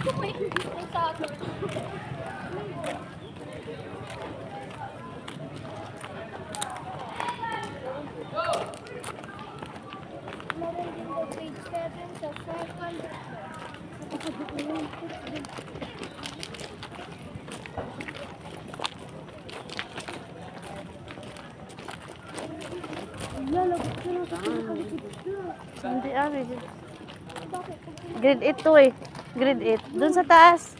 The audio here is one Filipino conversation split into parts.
Hindi grade 8 to eh. Grade 8. Doon sa taas.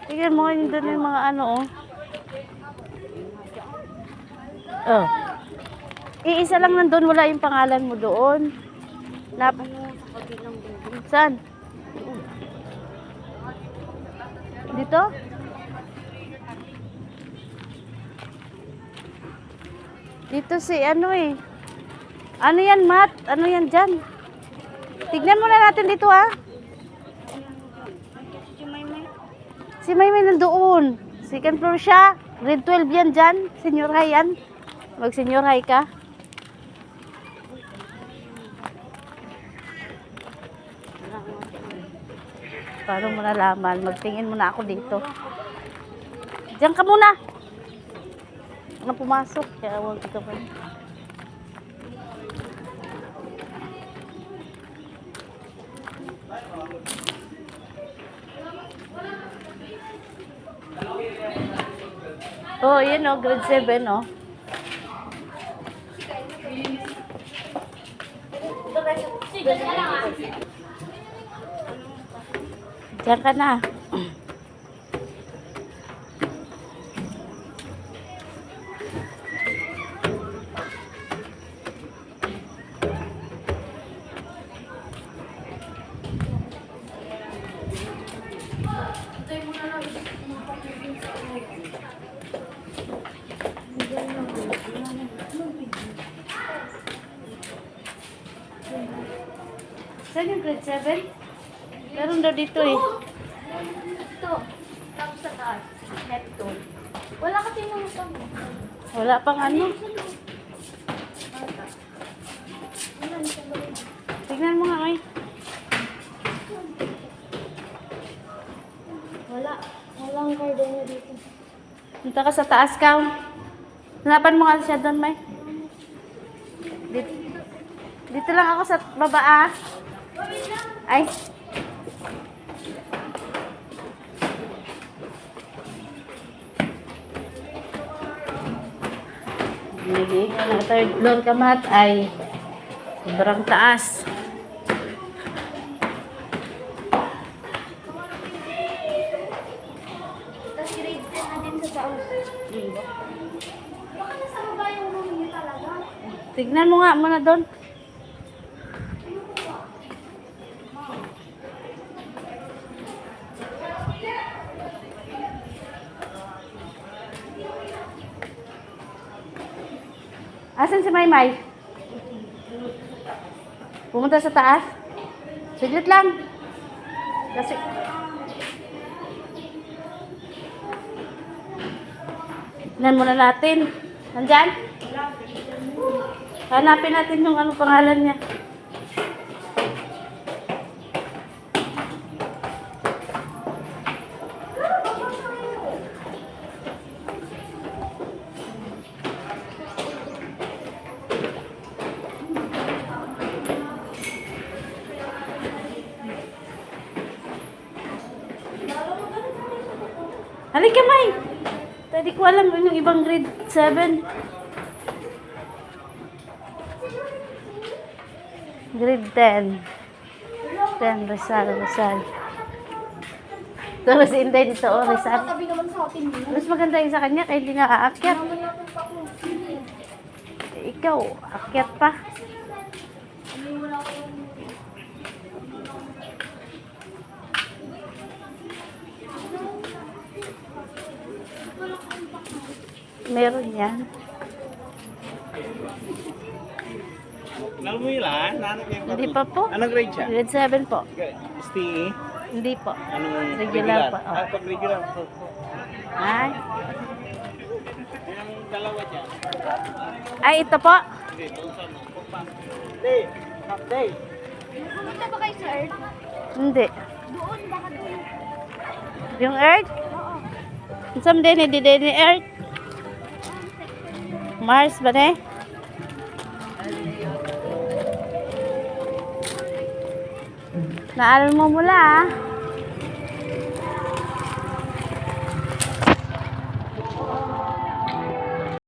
Tingnan mo yun doon yung mga ano oh. Oh. Iisa lang nandun, wala yung pangalan mo doon. Saan? Dito? Dito si ano eh. Ano yan, Matt? Ano yan dyan? Tignan muna natin dito ha. Si Maymay nandoon. Second floor siya. Grade 12 yan dyan. Senior high yan. Mag-senior high ka. Paano mo nalaman? Magtingin muna ako dito. Diyan ka muna. Ano pumasok? Kaya huwag ito pa. Oh, yun o. Grade 7 o. Diyan ka na. Saan yung grade 7? Meron daw dito eh. Ito. Tapos sa taas. Neptune. Wala kasi nung usap mo. Wala pang ano. Tignan mo nga ay. Walang gardenia dito. Punta ka sa taas ka. Hanapan mo nga siya doon, May. Dito lang ako sa baba ah. Ay. Hindi na third floor ka, Mat, ay sobrang taas. Tapos grade 10 na din sa taas. Baka nasa baba yung room niya talaga. Tignan mo nga muna doon. Asan si Maymay? Pumunta sa taas? Siglit lang. Kasi tignan muna natin. Nandyan? Hanapin natin yung ano pangalan niya. Halika, May. Tadi ko alam yung ibang grade 7. Grade 10. 10, Rizal. Tapos si Inday dito, oh, Rizal. Tabi naman sa atin yun. Mas maganda yung sa kanya, kaya hindi nga aakyat. Naman natin pa kung sino. Ikaw, aakyat pa. Wala ko yung... Meron yan. Nalmuilan? Hindi pa po. Anong grade siya? Grade 7 po. STE? Hindi po. Anong Regular pa. Oh. Pag regular po. Ay. Yung dalawa dyan. Ay, ito po. Hindi, doon sa Pumunta ba kayo sa Earth? Hindi. Doon, baka doon. Yung Earth? Oo. Isang din, hindi din ni Earth. Mars ba ne? Naaral mo mula ah.